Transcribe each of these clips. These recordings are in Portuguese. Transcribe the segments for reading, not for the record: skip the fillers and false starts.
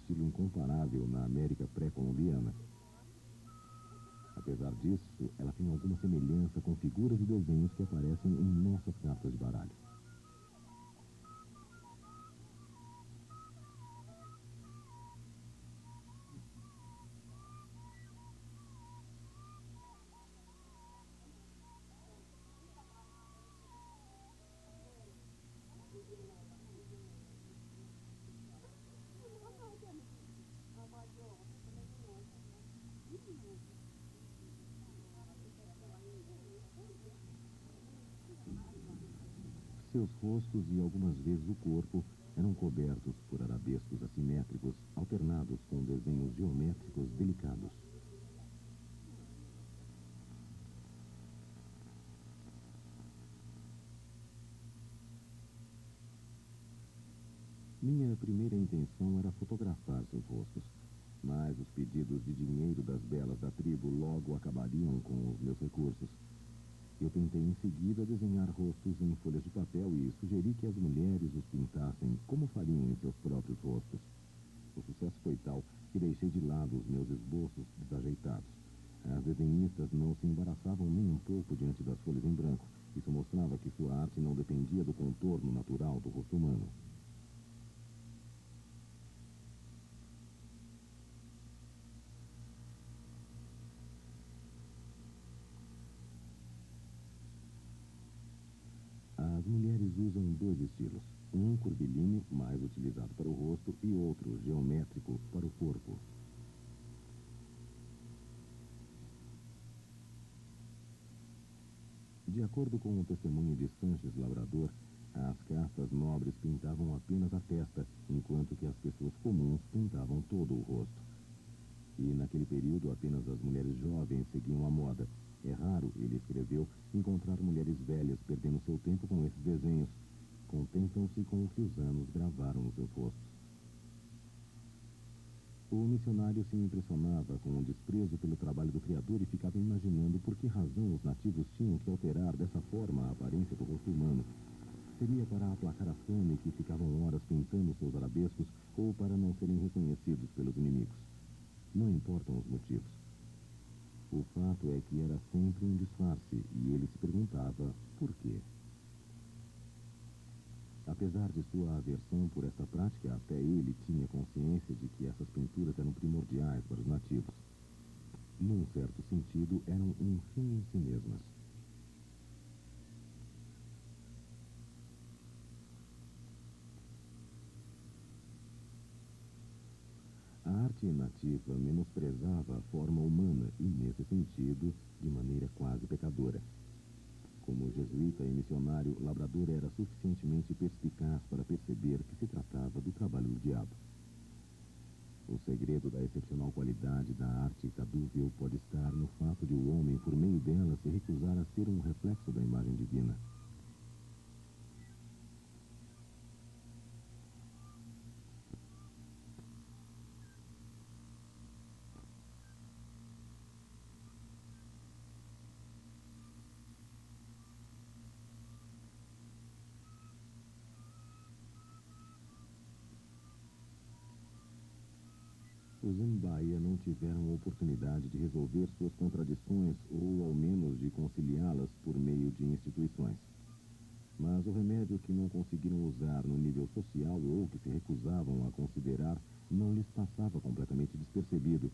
estilo incomparável na América pré-colombiana. Apesar disso, ela tem alguma semelhança com figuras e desenhos que aparecem em nossas cartas de baralho. Seus rostos e algumas vezes o corpo eram cobertos por arabescos assimétricos, alternados com desenhos geométricos delicados. Minha primeira intenção era fotografar seus rostos, mas os pedidos de dinheiro das belas da tribo logo acabariam com os meus recursos. Eu tentei em seguida desenhar rostos em folhas de papel e sugeri que as mulheres os pintassem como fariam em seus próprios rostos. O sucesso foi tal que deixei de lado os meus esboços desajeitados. As desenhistas não se embaraçavam nem um pouco diante das folhas em branco. Isso mostrava que sua arte não dependia do contorno natural do rosto humano. As mulheres usam dois estilos, um curvilíneo, mais utilizado para o rosto, e outro, geométrico, para o corpo. De acordo com o testemunho de Sanches Labrador, as castas nobres pintavam apenas a testa, enquanto que as pessoas comuns pintavam todo o rosto. E naquele período apenas as mulheres jovens seguiam a moda. É raro, ele escreveu, encontrar mulheres velhas perdendo seu tempo com esses desenhos. Contentam-se com o que os anos gravaram nos seus rostos. O missionário se impressionava com o desprezo pelo trabalho do Criador e ficava imaginando por que razão os nativos tinham que alterar dessa forma a aparência do rosto humano. Seria para aplacar a fome que ficavam horas pintando seus arabescos ou para não serem reconhecidos pelos inimigos. Não importam os motivos. O fato é que era sempre um disfarce e ele se perguntava por quê. Apesar de sua aversão por esta prática, até ele tinha consciência de que essas pinturas eram primordiais para os nativos. Num certo sentido, eram um fim em si mesmas. A arte nativa menosprezava a forma humana e, nesse sentido, de maneira quase pecadora. Como jesuíta e missionário, Labrador era suficientemente perspicaz para perceber que se tratava do trabalho do diabo. O segredo da excepcional qualidade da arte cadúvel pode estar no fato de o homem, por meio dela, se recusar a ser um reflexo da imagem divina. Os Mbaia não tiveram oportunidade de resolver suas contradições ou, ao menos, de conciliá-las por meio de instituições. Mas o remédio que não conseguiram usar no nível social ou que se recusavam a considerar não lhes passava completamente despercebido.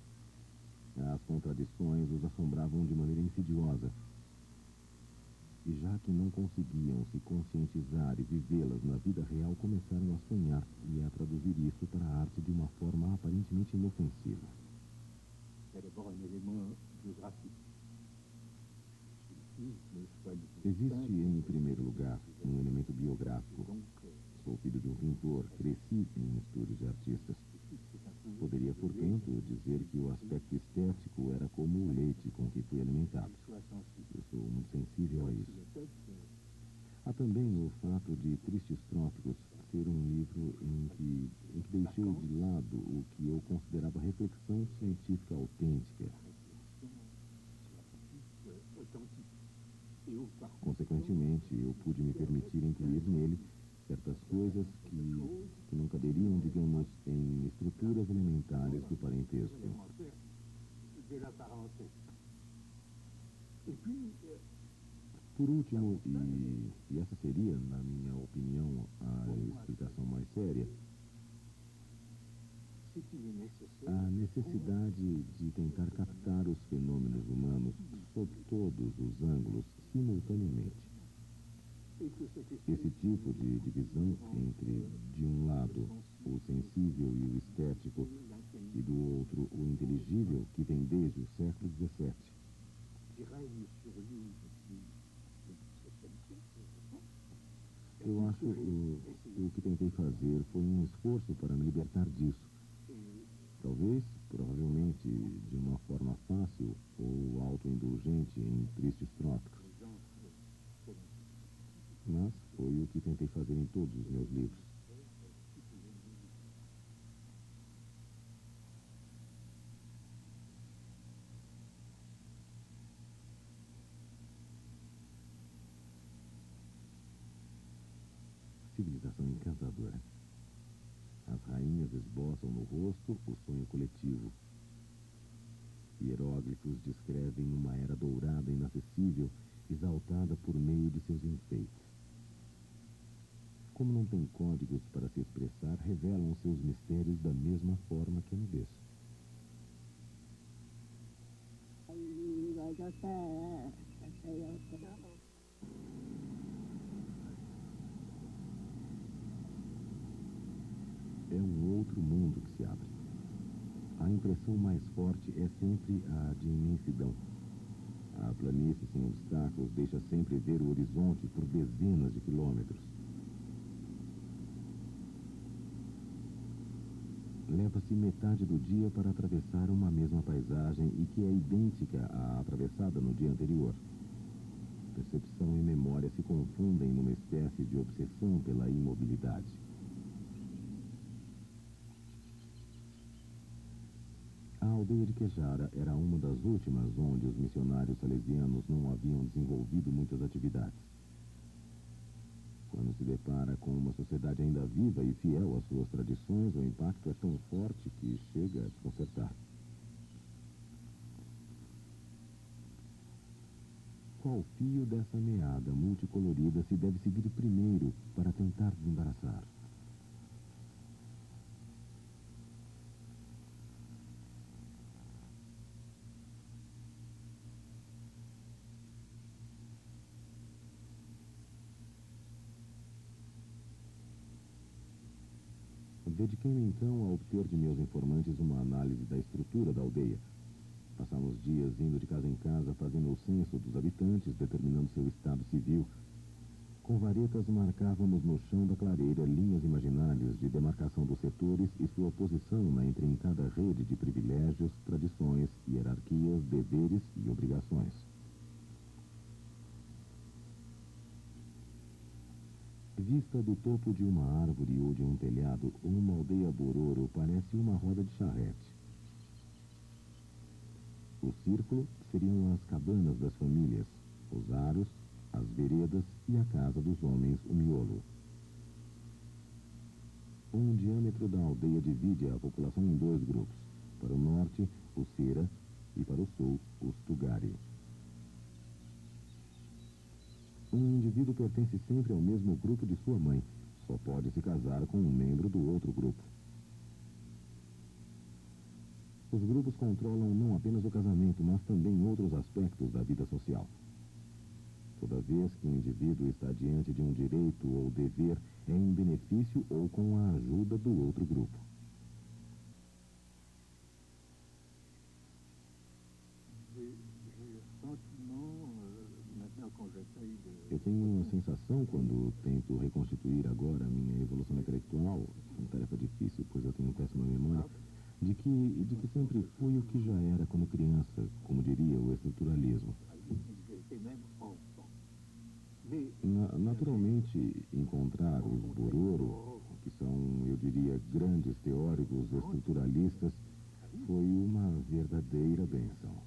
As contradições os assombravam de maneira insidiosa. E já que não conseguiam se conscientizar e vivê-las na vida real, começaram a sonhar e a traduzir isso para a arte de uma forma aparentemente inofensiva. Existe, em primeiro lugar, um elemento biográfico. Sou filho de um pintor, cresci em estúdios de artistas. Poderia, portanto, dizer que o aspecto estético era como o leite com que fui alimentado. Eu sou muito sensível a isso. Há também o fato de Tristes Trópicos ser um livro em que deixei de lado o que eu considerava reflexão científica autêntica. Consequentemente, eu pude me permitir incluir nele certas coisas que não caberiam, digamos, em estruturas elementares do parentesco. Por último, e essa seria, na minha opinião, a explicação mais séria, a necessidade de tentar captar os fenômenos humanos sob todos os ângulos, simultaneamente. Esse tipo de divisão entre, de um lado, o sensível e o estético, e do outro, o inteligível, que vem desde o século XVII. Eu acho que o que tentei fazer foi um esforço para me libertar disso. Talvez, provavelmente, de uma forma fácil ou autoindulgente em tristes trópicos. Mas foi o que tentei fazer em todos os meus livros. Civilização encantadora. As rainhas esboçam no rosto o sonho coletivo. Hieróglifos descrevem uma era dourada inacessível, exaltada por meio de seus enfeites. Como não tem códigos para se expressar, revelam seus mistérios da mesma forma que a nudez. É um outro mundo que se abre. A impressão mais forte é sempre a de imensidão. A planície sem obstáculos deixa sempre ver o horizonte por dezenas de quilômetros. Leva-se metade do dia para atravessar uma mesma paisagem e que é idêntica à atravessada no dia anterior. Percepção e memória se confundem numa espécie de obsessão pela imobilidade. A aldeia de Quejara era uma das últimas onde os missionários salesianos não haviam desenvolvido muitas atividades. Quando se depara com uma sociedade ainda viva e fiel às suas tradições, o impacto é tão forte que chega a desconcertar. Qual fio dessa meada multicolorida se deve seguir primeiro para tentar desembaraçar? Dediquei-me então a obter de meus informantes uma análise da estrutura da aldeia. Passamos dias indo de casa em casa, fazendo o censo dos habitantes, determinando seu estado civil. Com varetas marcávamos no chão da clareira linhas imaginárias de demarcação dos setores e sua posição na intrincada rede de privilégios, tradições, hierarquias, deveres e obrigações. Vista do topo de uma árvore ou de um telhado, uma aldeia bororo parece uma roda de charrete. O círculo seriam as cabanas das famílias, os aros, as veredas e a casa dos homens, o miolo. Um diâmetro da aldeia divide a população em dois grupos. Para o norte, os Sera, e para o sul, os Tugari. Um indivíduo pertence sempre ao mesmo grupo de sua mãe. Só pode se casar com um membro do outro grupo. Os grupos controlam não apenas o casamento, mas também outros aspectos da vida social. Toda vez que o indivíduo está diante de um direito ou dever, é em benefício ou com a ajuda do outro grupo. Eu tenho uma sensação, quando tento reconstituir agora a minha evolução intelectual, uma tarefa difícil, pois eu tenho péssima memória, de que sempre fui o que já era como criança, como diria o estruturalismo. Naturalmente, encontrar os Bororo, que são, eu diria, grandes teóricos estruturalistas, foi uma verdadeira bênção.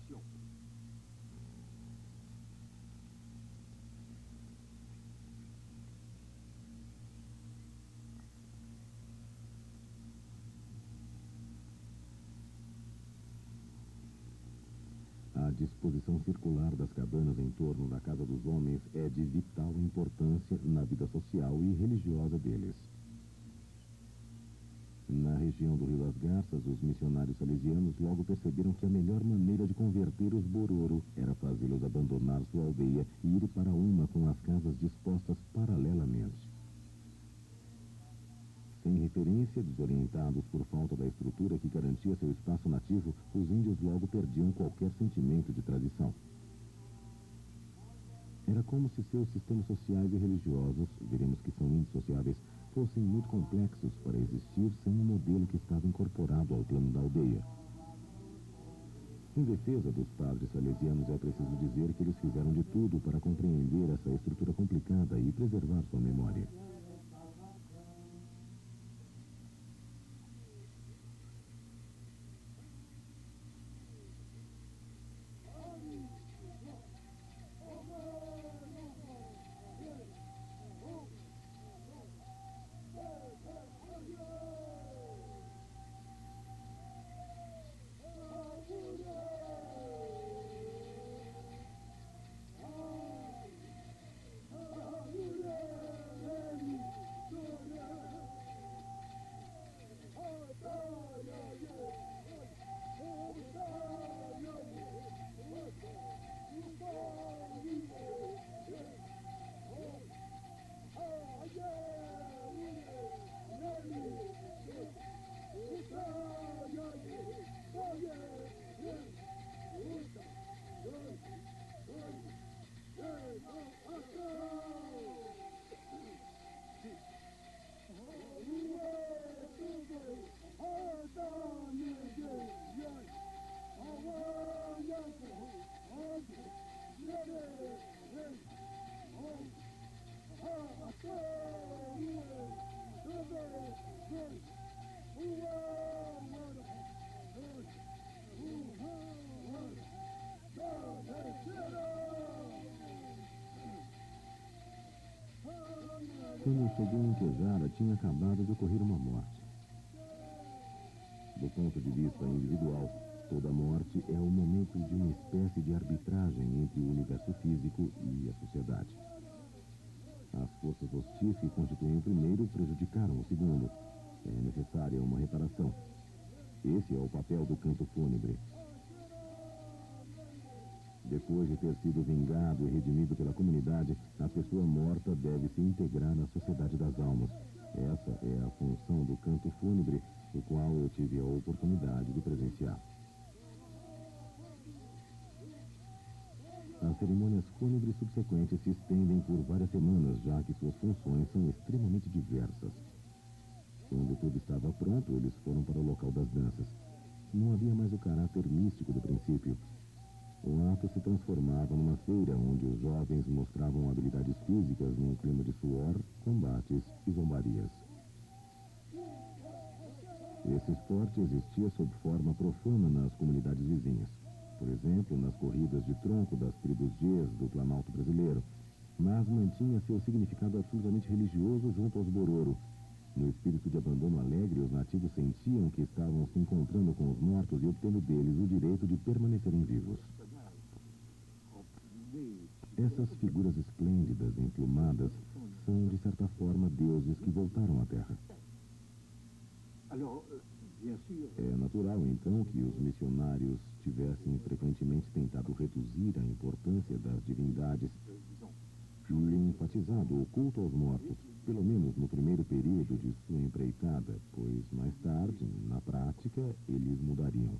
disposição circular das cabanas em torno da casa dos homens é de vital importância na vida social e religiosa deles. Na região do Rio das Garças, os missionários salesianos logo perceberam que a melhor maneira de converter os Bororo era fazê-los abandonar sua aldeia e ir para uma com as casas dispostas paralelamente. Sem referência, desorientados por falta da estrutura que garantia seu espaço nativo, os índios logo perdiam qualquer sentimento de tradição. Era como se seus sistemas sociais e religiosos, veremos que são indissociáveis, fossem muito complexos para existir sem um modelo que estava incorporado ao plano da aldeia. Em defesa dos padres salesianos, é preciso dizer que eles fizeram de tudo para compreender essa estrutura complicada e preservar sua memória. Quando chegou em Quejara, tinha acabado de ocorrer uma morte. Do ponto de vista individual, toda morte é o momento de uma espécie de arbitragem entre o universo físico e a sociedade. As forças hostis que constituem o primeiro prejudicaram o segundo. É necessária uma reparação. Esse é o papel do canto fúnebre. Depois de ter sido vingado e redimido pela comunidade, a pessoa morta deve se integrar na sociedade das almas. Essa é a função do canto fúnebre, o qual eu tive a oportunidade de presenciar. As cerimônias fúnebres subsequentes se estendem por várias semanas, já que suas funções são extremamente diversas. Quando tudo estava pronto, eles foram para o local das danças. Não havia mais o caráter místico do princípio. O ato se transformava numa feira onde os jovens mostravam habilidades físicas num clima de suor, combates e zombarias. Esse esporte existia sob forma profana nas comunidades vizinhas. Por exemplo, nas corridas de tronco das tribos Gês do Planalto brasileiro, mas mantinha seu significado absolutamente religioso junto aos Bororo. No espírito de abandono alegre, os nativos sentiam que estavam se encontrando com os mortos e obtendo deles o direito de permanecerem vivos. Essas figuras esplêndidas, emplumadas, são, de certa forma, deuses que voltaram à Terra. É natural, então, que os missionários tivessem frequentemente tentado reduzir a importância das divindades e enfatizado o culto aos mortos, pelo menos no primeiro período de sua empreitada, pois mais tarde, na prática, eles mudariam.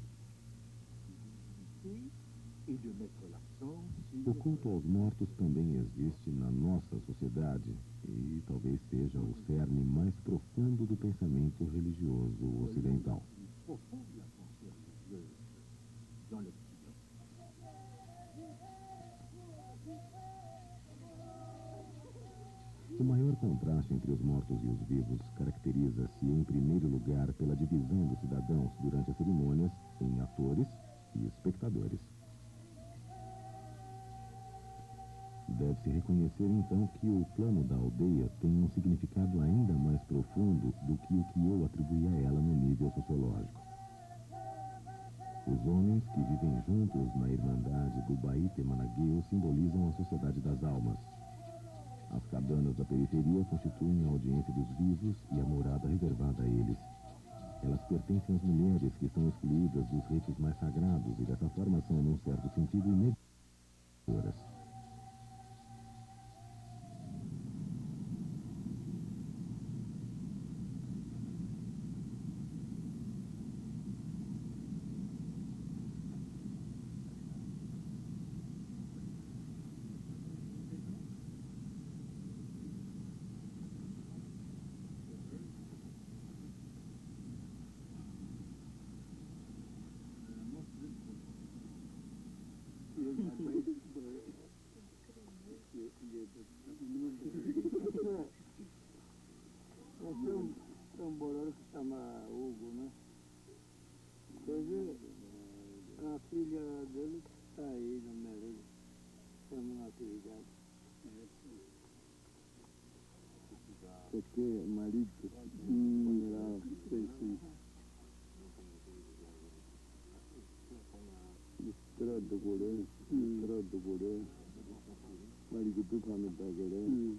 O culto aos mortos também existe na nossa sociedade e talvez seja o cerne mais profundo do pensamento religioso ocidental. O maior contraste entre os mortos e os vivos caracteriza-se, em primeiro lugar, pela divisão dos cidadãos durante as cerimônias em atores e espectadores. Deve-se reconhecer, então, que o plano da aldeia tem um significado ainda mais profundo do que o que eu atribuí a ela no nível sociológico. Os homens que vivem juntos na Irmandade do Baite Managueu simbolizam a sociedade das almas. As cabanas da periferia constituem a audiência dos vivos e a morada reservada a eles. Elas pertencem às mulheres que estão excluídas dos ritos mais sagrados e dessa forma são, num certo sentido, inediadoras. Tem um bolero que se chama Hugo, né? Teve a filha dele que está aí no Merida, estamos na atividade. Porque marido, estrada do goleiro, marido do caminho da goleiro.